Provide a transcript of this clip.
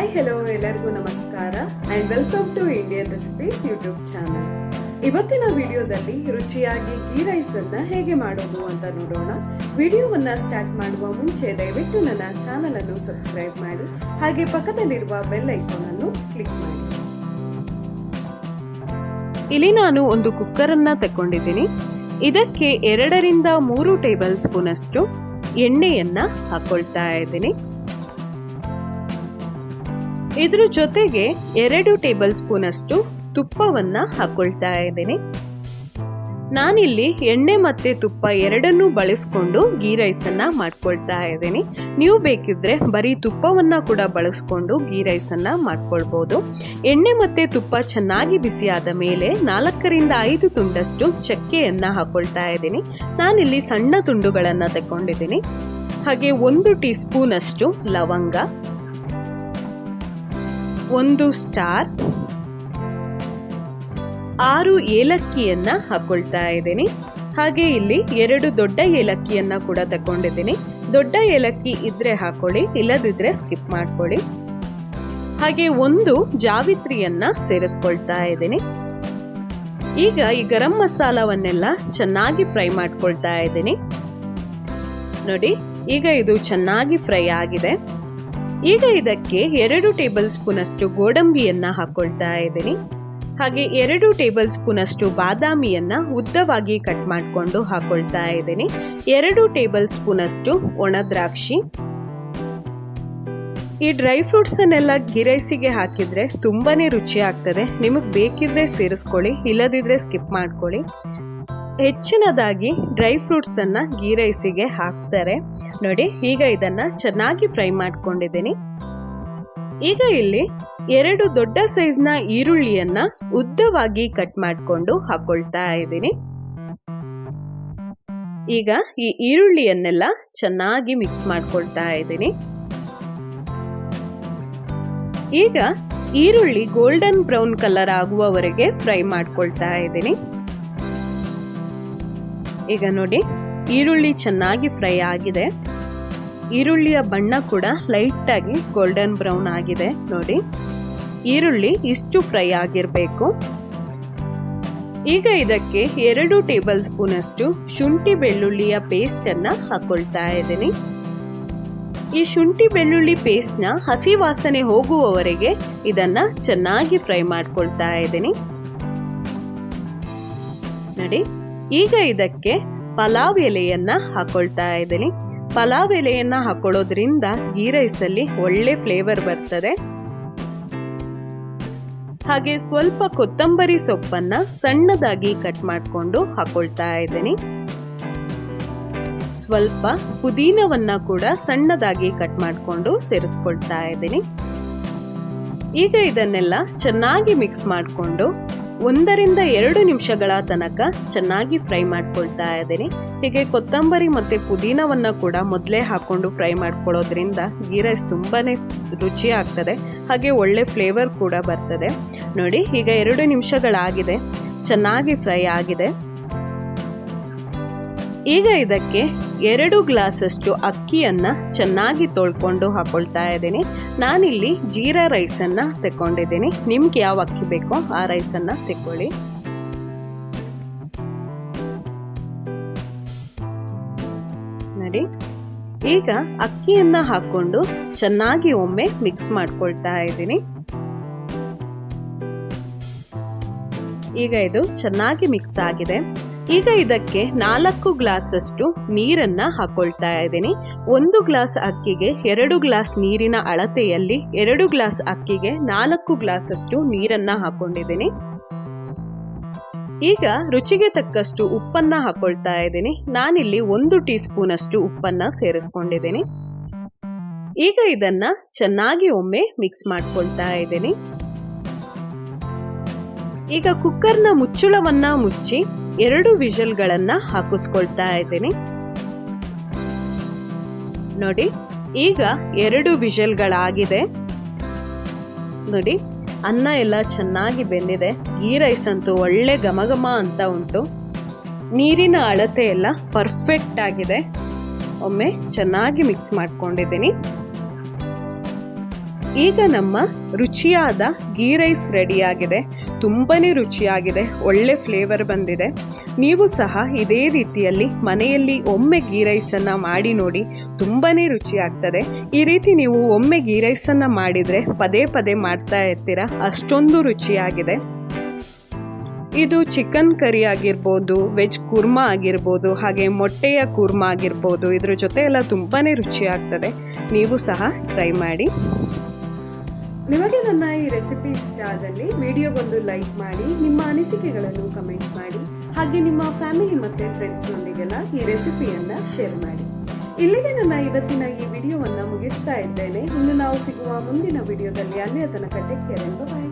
Hi hello ಎಲ್ಲರಿಗೂ ನಮಸ್ಕಾರ and welcome to Indian recipes YouTube channel. ಇವತ್ತಿನ ವಿಡಿಯೋದಲ್ಲಿ ರುಚಿಯಾಗಿ ಗೀ ರೈಸನ್ನು ಹೇಗೆ ಮಾಡೋದು ಅಂತ ನೋಡೋಣ. ವಿಡಿಯೋವನ್ನು ಸ್ಟಾರ್ಟ್ ಮಾಡುವ ಮುಂಚೆ ದಯವಿಟ್ಟು ನನ್ನ ಚಾನಲನ್ನು ಸಬ್ಸ್ಕ್ರೈಬ್ ಮಾಡಿ, ಹಾಗೆ ಪಕ್ಕದಲ್ಲಿರುವ ಬೆಲ್ ಐಕಾನನ್ನು ಕ್ಲಿಕ್ ಮಾಡಿ. ಇಲ್ಲಿ ನಾನು ಒಂದು ಕುಕ್ಕರನ್ನು ತಗೊಂಡಿದ್ದೀನಿ. ಇದಕ್ಕೆ 2 ರಿಂದ 3 ಟೇಬಲ್ ಸ್ಪೂನ್ ಅಷ್ಟು ಎಣ್ಣೆಯನ್ನು ಹಾಕೊಳ್ತಾ ಇದ್ದೀನಿ. ಇದ್ರ ಜೊತೆಗೆ 2 ಟೇಬಲ್ ಸ್ಪೂನ್ ಅಷ್ಟು ತುಪ್ಪವನ್ನು ಹಾಕೊಳ್ತಾ ಇದ್ದೀನಿ. ನಾನಿಲ್ಲಿ ಎಣ್ಣೆ ಮತ್ತೆ ತುಪ್ಪ ಎರಡನ್ನೂ ಬಳಸ್ಕೊಂಡು ಗೀ ರೈಸನ್ನು ಮಾಡ್ಕೊಳ್ತಾ ಇದ್ದೀನಿ. ನೀವು ಬೇಕಿದ್ರೆ ಬರೀ ತುಪ್ಪವನ್ನು ಕೂಡ ಬಳಸ್ಕೊಂಡು ಗೀ ರೈಸನ್ನು ಮಾಡ್ಕೊಳ್ಬೋದು. ಎಣ್ಣೆ ಮತ್ತೆ ತುಪ್ಪ ಚೆನ್ನಾಗಿ ಬಿಸಿಯಾದ ಮೇಲೆ 4 ರಿಂದ 5 ತುಂಡಷ್ಟು ಚಕ್ಕೆಯನ್ನು ಹಾಕೊಳ್ತಾ ಇದ್ದೀನಿ. ನಾನಿಲ್ಲಿ ಸಣ್ಣ ತುಂಡುಗಳನ್ನು ತಗೊಂಡಿದ್ದೀನಿ. ಹಾಗೆ 1 ಟೀ ಸ್ಪೂನ್ ಅಷ್ಟು ಲವಂಗ, 1 ಸ್ಟಾರ್, 6 ಏಲಕ್ಕಿಯನ್ನ ಹಾಕೊಳ್ತಾ ಇದ್ದೀನಿ. ಹಾಗೆ ಇಲ್ಲಿ 2 ದೊಡ್ಡ ಏಲಕ್ಕಿಯನ್ನ ಕೂಡ ತಗೊಂಡಿದ್ದೀನಿ. ದೊಡ್ಡ ಏಲಕ್ಕಿ ಇದ್ರೆ ಹಾಕೊಳ್ಳಿ, ಇಲ್ಲದಿದ್ರೆ ಸ್ಕಿಪ್ ಮಾಡ್ಕೊಳ್ಳಿ. ಹಾಗೆ 1 ಜಾವಿತ್ರಿಯನ್ನ ಸೇರಿಸ್ಕೊಳ್ತಾ ಇದ್ದೀನಿ. ಈಗ ಈ ಗರಂ ಮಸಾಲವನ್ನೆಲ್ಲ ಚೆನ್ನಾಗಿ ಫ್ರೈ ಮಾಡ್ಕೊಳ್ತಾ ಇದ್ದೀನಿ. ನೋಡಿ, ಈಗ ಇದು ಚೆನ್ನಾಗಿ ಫ್ರೈ ಆಗಿದೆ. ಈಗ ಇದಕ್ಕೆ 2 ಟೇಬಲ್ ಸ್ಪೂನ್ ಅಷ್ಟು ಗೋಡಂಬಿಯನ್ನ ಹಾಕೊಳ್ತಾ ಇದ್ದೀನಿ. ಹಾಗೆ 2 ಟೇಬಲ್ ಸ್ಪೂನ್ ಅಷ್ಟು ಬಾದಾಮಿಯನ್ನ ಉದ್ದವಾಗಿ ಕಟ್ ಮಾಡಿಕೊಂಡು ಹಾಕೊಳ್ತಾ ಇದ್ದೀನಿ. 2 ಟೇಬಲ್ ಸ್ಪೂನ್ ಅಷ್ಟು ಒಣ ದ್ರಾಕ್ಷಿ. ಈ ಡ್ರೈ ಫ್ರೂಟ್ಸ್ ಅನ್ನೆಲ್ಲ ಗೀ ರೈಸಿಗೆ ಹಾಕಿದ್ರೆ ತುಂಬಾನೇ ರುಚಿ ಆಗ್ತದೆ. ನಿಮಗೆ ಬೇಕಿದ್ರೆ ಸೇರಿಸ್ಕೊಳ್ಳಿ, ಇಲ್ಲದಿದ್ರೆ ಸ್ಕಿಪ್ ಮಾಡ್ಕೊಳ್ಳಿ. ಹೆಚ್ಚಿನದಾಗಿ ಡ್ರೈ ಫ್ರೂಟ್ಸ್ ಅನ್ನ ಗೀ ರೈಸಿಗೆ ಹಾಕ್ತಾರೆ. ನೋಡಿ, ಈಗ ಇದನ್ನ ಚೆನ್ನಾಗಿ ಫ್ರೈ ಮಾಡ್ಕೊಂಡಿದ್ದೀನಿ. ಈಗ ಇಲ್ಲಿ 2 ದೊಡ್ಡ ಸೈಜ್ನ ಈರುಳ್ಳಿಯನ್ನ ಉದ್ದವಾಗಿ ಕಟ್ ಮಾಡಿಕೊಂಡು ಹಾಕೊಳ್ತಾ ಇದ್ದೀನಿ. ಈಗ ಈ ಈರುಳ್ಳಿಯನ್ನೆಲ್ಲ ಚೆನ್ನಾಗಿ ಮಿಕ್ಸ್ ಮಾಡ್ಕೊಳ್ತಾ ಇದ್ದೀನಿ. ಈಗ ಈರುಳ್ಳಿ ಗೋಲ್ಡನ್ ಬ್ರೌನ್ ಕಲರ್ ಆಗುವವರೆಗೆ ಫ್ರೈ ಮಾಡ್ಕೊಳ್ತಾ ಇದ್ದೀನಿ. ಈಗ ನೋಡಿ, ಈರುಳ್ಳಿ ಚೆನ್ನಾಗಿ ಫ್ರೈ ಆಗಿದೆ. ಈರುಳ್ಳಿಯ ಬಣ್ಣ ಕೂಡ ಲೈಟ್ ಆಗಿ ಗೋಲ್ಡನ್ ಬ್ರೌನ್ ಆಗಿದೆ. ನೋಡಿ, ಈರುಳ್ಳಿ ಇಷ್ಟು ಫ್ರೈ ಆಗಿರಬೇಕು. ಈಗ ಇದಕ್ಕೆ 2 ಟೇಬಲ್ ಸ್ಪೂನ್ ಅಷ್ಟು ಶುಂಠಿ ಬೆಳ್ಳುಳ್ಳಿಯ ಪೇಸ್ಟ್ ಅನ್ನ ಹಾಕೊಳ್ತಾ ಇದ್ದೀನಿ. ಈ ಶುಂಠಿ ಬೆಳ್ಳುಳ್ಳಿ ಪೇಸ್ಟ್ ನ ಹಸಿ ವಾಸನೆ ಹೋಗುವವರೆಗೆ ಇದನ್ನ ಚೆನ್ನಾಗಿ ಫ್ರೈ ಮಾಡ್ಕೊಳ್ತಾ ಇದ್ದೀನಿ. ನೋಡಿ, ಈಗ ಇದಕ್ಕೆ ಪಲಾವ್ ಎಲೆಯನ್ನ ಹಾಕೊಳ್ತಾ ಇದ್ದೀನಿ. ಪಲಾವ್ ಎಲೆಯನ್ನ ಹಾಕೊಳ್ಳೋದ್ರಿಂದ ಗೀ ರೈಸಲ್ಲಿ ಒಳ್ಳೆ ಫ್ಲೇವರ್ ಬರ್ತದೆ. ಹಾಗೆ ಸ್ವಲ್ಪ ಕೊತ್ತಂಬರಿ ಸೊಪ್ಪನ್ನ ಸಣ್ಣದಾಗಿ ಕಟ್ ಮಾಡಿಕೊಂಡು ಹಾಕೊಳ್ತಾ ಇದ್ದೀನಿ. ಸ್ವಲ್ಪ ಪುದೀನವನ್ನ ಕೂಡ ಸಣ್ಣದಾಗಿ ಕಟ್ ಮಾಡಿಕೊಂಡು ಸೇರಿಸ್ಕೊಳ್ತಾ ಇದ್ದೀನಿ. ಈಗ ಇದನ್ನೆಲ್ಲ ಚೆನ್ನಾಗಿ ಮಿಕ್ಸ್ ಮಾಡಿಕೊಂಡು 1 ರಿಂದ 2 ನಿಮಿಷಗಳ ತನಕ ಚೆನ್ನಾಗಿ ಫ್ರೈ ಮಾಡ್ಕೊಳ್ತಾ ಇದ್ದೀನಿ. ಹೀಗೆ ಕೊತ್ತಂಬರಿ ಮತ್ತು ಪುದೀನವನ್ನು ಕೂಡ ಮೊದಲೇ ಹಾಕ್ಕೊಂಡು ಫ್ರೈ ಮಾಡ್ಕೊಳ್ಳೋದ್ರಿಂದ ಗೀ ರೈಸ್ ತುಂಬಾನೇ ರುಚಿ ಆಗ್ತದೆ. ಹಾಗೆ ಒಳ್ಳೆ ಫ್ಲೇವರ್ ಕೂಡ ಬರ್ತದೆ. ನೋಡಿ, ಈಗ 2 ನಿಮಿಷಗಳಾಗಿದೆ, ಚೆನ್ನಾಗಿ ಫ್ರೈ ಆಗಿದೆ. ಈಗ ಇದಕ್ಕೆ 2 ಗ್ಲಾಸ್ ಅಷ್ಟು ಅಕ್ಕಿಯನ್ನ ಚೆನ್ನಾಗಿ ತೊಳ್ಕೊಂಡು ಹಾಕೊಳ್ತಾ ಇದ್ದೀನಿ. ನಾನಿಲ್ಲಿ ಜೀರಾ ರೈಸನ್ನ ತಗೊಂಡಿದ್ದೀನಿ. ನಿಮ್ಗೆ ಯಾವ ಅಕ್ಕಿ ಬೇಕೋ ಆ ರೈಸನ್ನ ತಗೊಳ್ಳಿ. ನೋಡಿ, ಈಗ ಅಕ್ಕಿಯನ್ನ ಹಾಕೊಂಡು ಚೆನ್ನಾಗಿ ಒಮ್ಮೆ ಮಿಕ್ಸ್ ಮಾಡ್ಕೊಳ್ತಾ ಇದ್ದೀನಿ. ಈಗ ಇದು ಚೆನ್ನಾಗಿ ಮಿಕ್ಸ್ ಆಗಿದೆ. ಈಗ ಇದಕ್ಕೆ 4 ಗ್ಲಾಸ್ ಅಷ್ಟು ನೀರನ್ನ ಹಾಕೊಳ್ತಾ ಇದ್ದೀನಿ. 1 ಗ್ಲಾಸ್ ಅಕ್ಕಿಗೆ 2 ಗ್ಲಾಸ್ ನೀರಿನ ಅಳತೆಯಲ್ಲಿ 2 ಗ್ಲಾಸ್ ಅಕ್ಕಿಗೆ 4 ಗ್ಲಾಸ್ ಅಷ್ಟು ನೀರನ್ನ ಹಾಕೊಂಡಿದ್ದೀನಿ. ಈಗ ರುಚಿಗೆ ತಕ್ಕಷ್ಟು ಉಪ್ಪನ್ನ ಹಾಕೊಳ್ತಾ ಇದ್ದೀನಿ. ನಾನಿಲ್ಲಿ 1 ಟೀ ಸ್ಪೂನ್ ಅಷ್ಟು ಉಪ್ಪನ್ನ ಸೇರಿಸ್ಕೊಂಡಿದ್ದೀನಿ. ಈಗ ಇದನ್ನ ಚೆನ್ನಾಗಿ ಒಮ್ಮೆ ಮಿಕ್ಸ್ ಮಾಡ್ಕೊಳ್ತಾ ಇದ್ದೀನಿ. ಈಗ ಕುಕ್ಕರ್ನ ಮುಚ್ಚಳವನ್ನ ಮುಚ್ಚಿ 2 ವಿಷಲ್ಗಳನ್ನ ಹಾಕಿಸ್ಕೊಳ್ತಾ ಇದ್ದೀನಿ. ನೋಡಿ, ಈಗ 2 ವಿಷಲ್ಗಳಾಗಿದೆ. ನೋಡಿ, ಅನ್ನ ಎಲ್ಲ ಚೆನ್ನಾಗಿ ಬೆಂದಿದೆ. ಗೀ ರೈಸ್ ಅಂತೂ ಒಳ್ಳೆ ಘಮಘಮ ಅಂತ ಉಂಟು. ನೀರಿನ ಅಳತೆ ಎಲ್ಲ ಪರ್ಫೆಕ್ಟ್ ಆಗಿದೆ. ಒಮ್ಮೆ ಚೆನ್ನಾಗಿ ಮಿಕ್ಸ್ ಮಾಡ್ಕೊಂಡಿದ್ದೀನಿ. ಈಗ ನಮ್ಮ ರುಚಿಯಾದ ಗೀ ರೈಸ್ ರೆಡಿಯಾಗಿದೆ. ತುಂಬಾ ರುಚಿಯಾಗಿದೆ, ಒಳ್ಳೆ ಫ್ಲೇವರ್ ಬಂದಿದೆ. ನೀವು ಸಹ ಇದೇ ರೀತಿಯಲ್ಲಿ ಮನೆಯಲ್ಲಿ ಒಮ್ಮೆ ಗೀ ರೈಸನ್ನು ಮಾಡಿ ನೋಡಿ, ತುಂಬಾ ರುಚಿಯಾಗ್ತದೆ. ಈ ರೀತಿ ನೀವು ಒಮ್ಮೆ ಗೀ ರೈಸನ್ನು ಮಾಡಿದರೆ ಪದೇ ಪದೇ ಮಾಡ್ತಾ ಇರ್ತೀರ, ಅಷ್ಟೊಂದು ರುಚಿಯಾಗಿದೆ. ಇದು ಚಿಕನ್ ಕರಿ ಆಗಿರ್ಬೋದು, ವೆಜ್ ಕುರ್ಮಾ ಆಗಿರ್ಬೋದು, ಹಾಗೆ ಮೊಟ್ಟೆಯ ಕುರ್ಮಾ ಆಗಿರ್ಬೋದು, ಇದ್ರ ಜೊತೆ ಎಲ್ಲ ತುಂಬಾ ರುಚಿಯಾಗ್ತದೆ. ನೀವು ಸಹ ಟ್ರೈ ಮಾಡಿ. ನಿಮಗೆ ನನ್ನ ಈ ರೆಸಿಪಿ ಇಷ್ಟ ಆದಲ್ಲಿ ವಿಡಿಯೋಗೊಂದು ಲೈಕ್ ಮಾಡಿ, ನಿಮ್ಮ ಅನಿಸಿಕೆಗಳನ್ನು ಕಮೆಂಟ್ ಮಾಡಿ, ಹಾಗೆ ನಿಮ್ಮ ಫ್ಯಾಮಿಲಿ ಮತ್ತು ಫ್ರೆಂಡ್ಸ್ನೊಂದಿಗೆಲ್ಲ ಈ ರೆಸಿಪಿಯನ್ನು ಶೇರ್ ಮಾಡಿ. ಇಲ್ಲಿಗೆ ನನ್ನ ಇವತ್ತಿನ ಈ ವಿಡಿಯೋವನ್ನು ಮುಗಿಸ್ತಾ ಇದ್ದೇನೆ. ಇನ್ನು ನಾವು ಸಿಗುವ ಮುಂದಿನ ವಿಡಿಯೋದಲ್ಲಿ ಅಲ್ಲಿಯ ತನಕ ಟೇಕ್ ಕೇರ್. ಬಾಯ್.